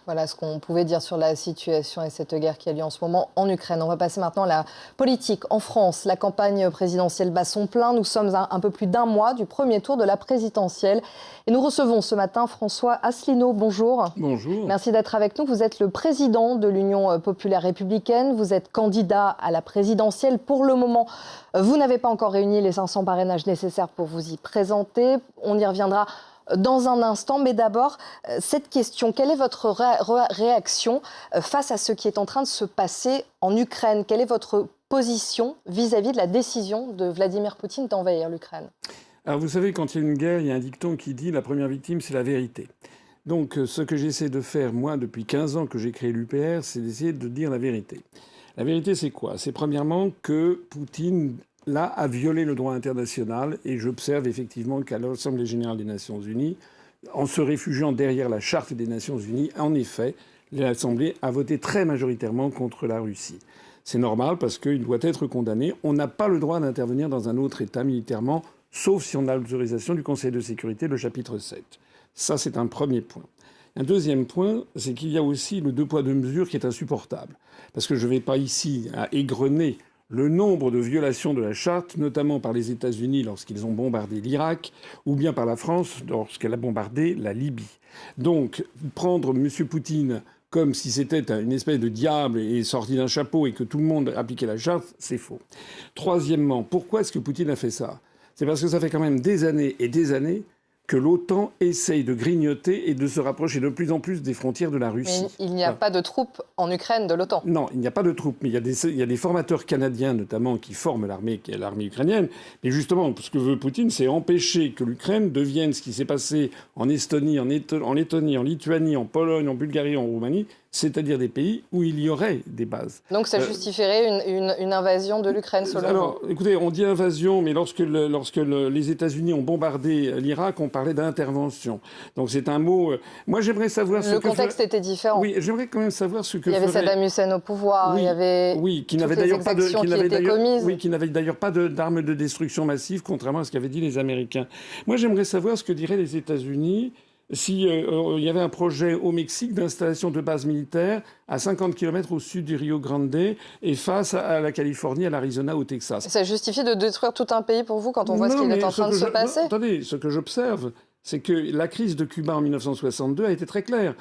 Voilà ce qu'on pouvait dire sur la situation et cette guerre qui a lieu en ce moment en Ukraine. On va passer maintenant à la politique. En France, la campagne présidentielle bat son plein. Nous sommes à un peu plus d'un mois du premier tour de la présidentielle. Et nous recevons ce matin François Asselineau. Bonjour. Bonjour. Merci d'être avec nous. Vous êtes le président de l'Union populaire républicaine. Vous êtes candidat à la présidentielle. Pour le moment, vous n'avez pas encore réuni les 500 parrainages nécessaires pour vous y présenter. On y reviendra dans un instant, mais d'abord, cette question, quelle est votre réaction face à ce qui est en train de se passer en Ukraine? Quelle est votre position vis-à-vis de la décision de Vladimir Poutine d'envahir l'Ukraine? Alors vous savez, quand il y a une guerre, il y a un dicton qui dit « la première victime, c'est la vérité ». Donc ce que j'essaie de faire, moi, depuis 15 ans que j'ai créé l'UPR, c'est d'essayer de dire la vérité. La vérité, c'est quoi? C'est premièrement que Poutine, là, a violé le droit international, et j'observe effectivement qu'à l'Assemblée générale des Nations unies, en se réfugiant derrière la Charte des Nations unies, en effet, l'Assemblée a voté très majoritairement contre la Russie. C'est normal parce qu'il doit être condamné. On n'a pas le droit d'intervenir dans un autre État militairement, sauf si on a l'autorisation du Conseil de sécurité, le chapitre 7. Ça, c'est un premier point. Un deuxième point, c'est qu'il y a aussi le deux poids deux mesures qui est insupportable. Parce que je ne vais pas ici à égrener le nombre de violations de la Charte, notamment par les États-Unis lorsqu'ils ont bombardé l'Irak, ou bien par la France lorsqu'elle a bombardé la Libye. Donc, prendre M. Poutine comme si c'était une espèce de diable et sorti d'un chapeau et que tout le monde appliquait la Charte, c'est faux. Troisièmement, pourquoi est-ce que Poutine a fait ça? C'est parce que ça fait quand même des années et des années que l'OTAN essaye de grignoter et de se rapprocher de plus en plus des frontières de la Russie. Mais il n'y a pas de troupes en Ukraine de l'OTAN. Non, il n'y a pas de troupes, mais il y a des formateurs canadiens notamment qui forment l'armée ukrainienne. Mais justement, ce que veut Poutine, c'est empêcher que l'Ukraine devienne ce qui s'est passé en Estonie, en Lettonie, en Lituanie, en Pologne, en Bulgarie, en Roumanie, c'est-à-dire des pays où il y aurait des bases. Donc ça justifierait une invasion de l'Ukraine, selon vous? Alors, écoutez, on dit invasion, mais lorsque les États-Unis ont bombardé l'Irak, on parlait d'intervention. Donc c'est un mot... Moi, j'aimerais savoir Le contexte était différent. Oui, j'aimerais quand même savoir ce que il y avait Saddam Hussein au pouvoir, oui, il y avait qui n'avait d'ailleurs pas qui n'avait d'ailleurs pas d'armes de destruction massive, contrairement à ce qu'avaient dit les Américains. Moi, j'aimerais savoir ce que diraient les États-Unis si il y avait un projet au Mexique d'installation de bases militaires à 50 km au sud du Rio Grande et face à la Californie, à l'Arizona, au Texas. Ça justifie de détruire tout un pays pour vous quand on voit ce qui est en train de se passer? Attendez, ce que j'observe, c'est que la crise de Cuba en 1962 a été très claire.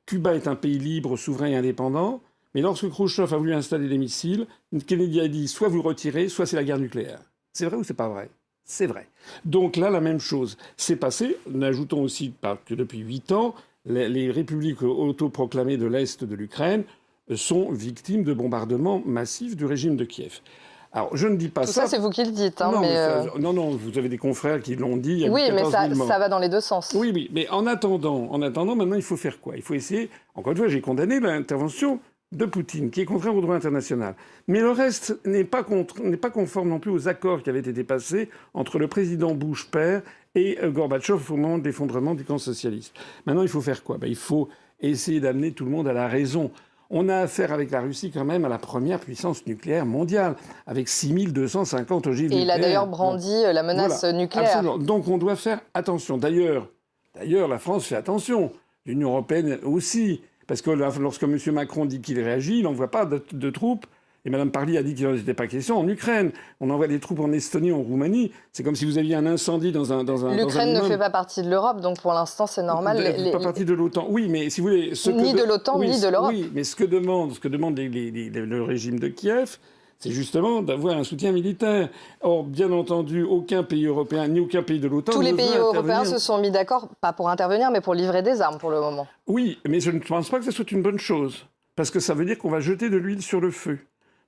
Cuba est un pays libre, souverain et indépendant, mais lorsque Khrouchtchev a voulu installer des missiles, Kennedy a dit soit vous retirez, soit c'est la guerre nucléaire. C'est vrai ou c'est pas vrai? C'est vrai. Donc là, la même chose s'est passée. Ajoutons aussi que depuis 8 ans, les républiques autoproclamées de l'Est de l'Ukraine sont victimes de bombardements massifs du régime de Kiev. Alors, je ne dis pas ça. Tout ça, c'est vous qui le dites. Hein, non, non, vous avez des confrères qui l'ont dit. Il y a oui, mais 14 000 morts. Ça va dans les deux sens. Oui, oui. Mais en attendant, maintenant, il faut faire quoi? Il faut essayer... Encore une fois, j'ai condamné l'intervention de Poutine, qui est contraire au droit international. Mais le reste n'est pas conforme non plus aux accords qui avaient été passés entre le président Bush père et Gorbatchev au moment de l'effondrement du camp socialiste. Maintenant, il faut faire quoi? Il faut essayer d'amener tout le monde à la raison. On a affaire avec la Russie quand même à la première puissance nucléaire mondiale, avec 6250 ogives nucléaires. Et il a d'ailleurs brandi la menace nucléaire. Absolument. Donc on doit faire attention. D'ailleurs, la France fait attention. L'Union européenne aussi. Parce que lorsque M. Macron dit qu'il réagit, il n'envoie pas de troupes. Et Mme Parly a dit qu'il n'en était pas question en Ukraine. On envoie des troupes en Estonie, en Roumanie. C'est comme si vous aviez un incendie dans un L'Ukraine ne fait pas partie de l'Europe, donc pour l'instant, c'est normal. Pas partie de l'OTAN. Oui, mais si vous voulez... Ni de l'OTAN, ni de l'Europe. Oui, mais ce que demande le régime de Kiev, c'est justement d'avoir un soutien militaire. Or, bien entendu, aucun pays européen, ni aucun pays de l'OTAN Tous les pays européens se sont mis d'accord, pas pour intervenir, mais pour livrer des armes pour le moment. Oui, mais je ne pense pas que ce soit une bonne chose. Parce que ça veut dire qu'on va jeter de l'huile sur le feu.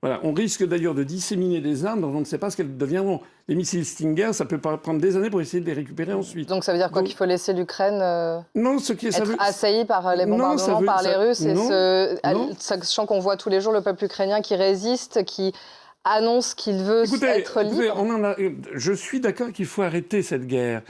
Voilà. On risque d'ailleurs de disséminer des armes dont on ne sait pas ce qu'elles deviendront. Les missiles Stinger, ça peut prendre des années pour essayer de les récupérer ensuite. Donc ça veut dire quoi? Qu'il faut laisser l'Ukraine être assaillie par les bombardements par les Russes sachant qu'on voit tous les jours le peuple ukrainien qui résiste, qui annonce qu'il veut être libre. Je suis d'accord qu'il faut arrêter cette guerre.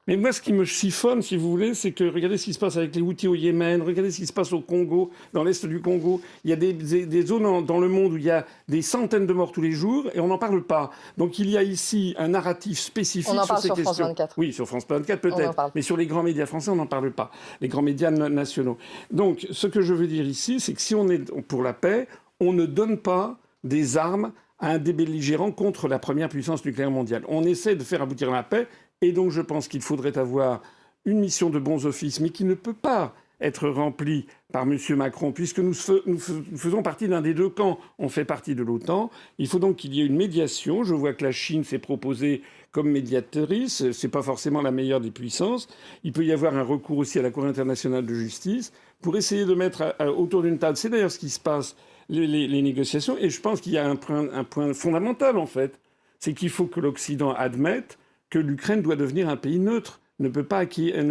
Mais moi, ce qui me chiffonne, si vous voulez, c'est que regardez ce qui se passe avec les Houthis au Yémen, regardez ce qui se passe au Congo, dans l'est du Congo. Il y a des zones dans le monde où il y a des centaines de morts tous les jours et on n'en parle pas. Donc il y a ici un narratif spécifique sur ces questions. On en parle sur France 24. Oui, sur France 24 peut-être, mais sur les grands médias français, on n'en parle pas. Les grands médias nationaux. Donc ce que je veux dire ici, c'est que si on est pour la paix, on ne donne pas des armes à un des belligérants contre la première puissance nucléaire mondiale. On essaie de faire aboutir la paix. Et donc, je pense qu'il faudrait avoir une mission de bons offices, mais qui ne peut pas être remplie par M. Macron, puisque nous faisons partie d'un des deux camps. On fait partie de l'OTAN. Il faut donc qu'il y ait une médiation. Je vois que la Chine s'est proposée comme médiatrice. Ce n'est pas forcément la meilleure des puissances. Il peut y avoir un recours aussi à la Cour internationale de justice pour essayer de mettre autour d'une table. C'est d'ailleurs ce qui se passe, les négociations. Et je pense qu'il y a un point fondamental, en fait. C'est qu'il faut que l'Occident admette que l'Ukraine doit devenir un pays neutre, ne peut pas acquérir...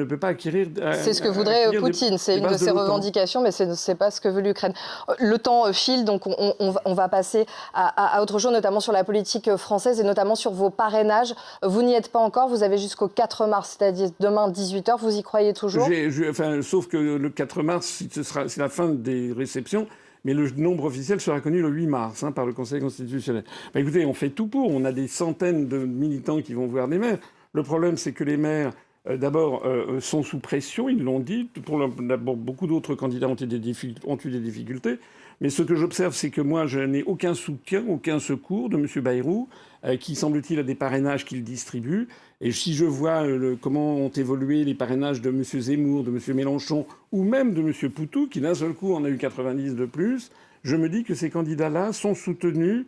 C'est ce que voudrait Poutine, c'est une de ses revendications, mais ce n'est pas ce que veut l'Ukraine. Le temps file, donc on va passer à autre chose, notamment sur la politique française et notamment sur vos parrainages. Vous n'y êtes pas encore, vous avez jusqu'au 4 mars, c'est-à-dire demain 18h, vous y croyez toujours? Sauf que le 4 mars, c'est la fin des réceptions. Mais le nombre officiel sera connu le 8 mars par le Conseil constitutionnel. Écoutez, on fait tout pour. On a des centaines de militants qui vont voir des maires. Le problème, c'est que les maires, d'abord, sont sous pression, ils l'ont dit. D'abord, beaucoup d'autres candidats ont eu des difficultés. Mais ce que j'observe, c'est que moi, je n'ai aucun soutien, aucun secours de M. Bayrou, qui, semble-t-il, a des parrainages qu'il distribue. Et si je vois comment ont évolué les parrainages de M. Zemmour, de M. Mélenchon, ou même de M. Poutou, qui d'un seul coup en a eu 90 de plus, je me dis que ces candidats-là sont soutenus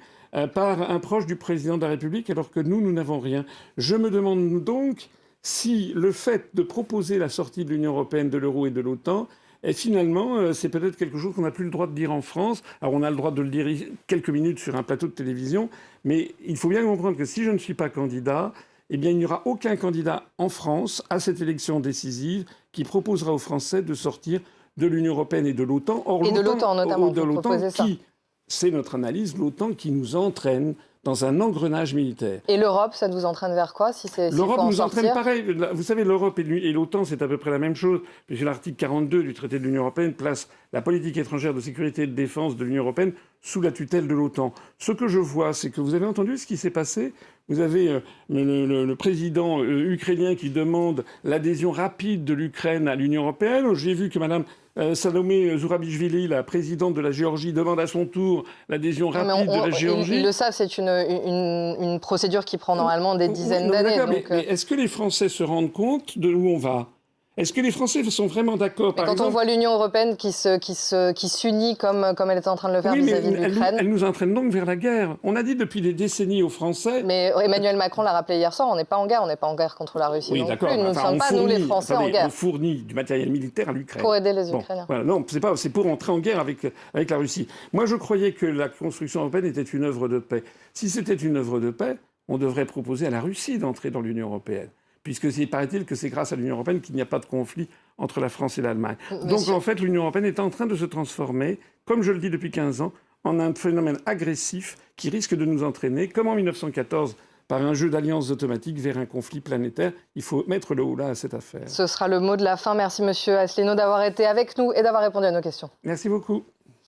par un proche du président de la République, alors que nous n'avons rien. Je me demande donc si le fait de proposer la sortie de l'Union européenne, de l'euro et de l'OTAN, et finalement, c'est peut-être quelque chose qu'on n'a plus le droit de dire en France. Alors on a le droit de le dire quelques minutes sur un plateau de télévision, mais il faut bien comprendre que si je ne suis pas candidat, eh bien, il n'y aura aucun candidat en France à cette élection décisive qui proposera aux Français de sortir de l'Union européenne et de l'OTAN. Et de l'OTAN, notamment. De l'OTAN qui, c'est notre analyse, l'OTAN qui nous entraîne dans un engrenage militaire. Et l'Europe, ça nous entraîne vers quoi si l'Europe nous entraîne pareil. Vous savez, l'Europe et l'OTAN, c'est à peu près la même chose, puisque l'article 42 du traité de l'Union européenne place la politique étrangère de sécurité et de défense de l'Union européenne sous la tutelle de l'OTAN. Ce que je vois, c'est que vous avez entendu ce qui s'est passé. Vous avez le président ukrainien qui demande l'adhésion rapide de l'Ukraine à l'Union européenne. J'ai vu que Mme Salomé Zourabichvili, la présidente de la Géorgie, demande à son tour l'adhésion rapide de la Géorgie. Ils le savent, c'est une procédure qui prend normalement des dizaines d'années. Mais est-ce que les Français se rendent compte de où on va ? Est-ce que les Français sont vraiment d'accord? Quand on voit l'Union européenne qui s'unit comme elle est en train de le faire vis-à-vis de l'Ukraine... Elle nous entraîne donc vers la guerre. On a dit depuis des décennies aux Français... Mais Emmanuel Macron l'a rappelé hier soir, on n'est pas en guerre. On n'est pas en guerre contre la Russie non plus. Nous ne sommes pas, nous les Français, en guerre. On fournit du matériel militaire à l'Ukraine. Pour aider les Ukrainiens. Voilà, non, c'est pour entrer en guerre avec la Russie. Moi, je croyais que la construction européenne était une œuvre de paix. Si c'était une œuvre de paix, on devrait proposer à la Russie d'entrer dans l'Union européenne. Puisque paraît-il que c'est grâce à l'Union européenne qu'il n'y a pas de conflit entre la France et l'Allemagne. Donc en fait, l'Union européenne est en train de se transformer, comme je le dis depuis 15 ans, en un phénomène agressif qui risque de nous entraîner, comme en 1914, par un jeu d'alliances automatiques vers un conflit planétaire. Il faut mettre le haut-là à cette affaire. Ce sra le mot de la fin. Merci Monsieur Asselineau d'avoir été avec nous et d'avoir répondu à nos questions. Merci beaucoup.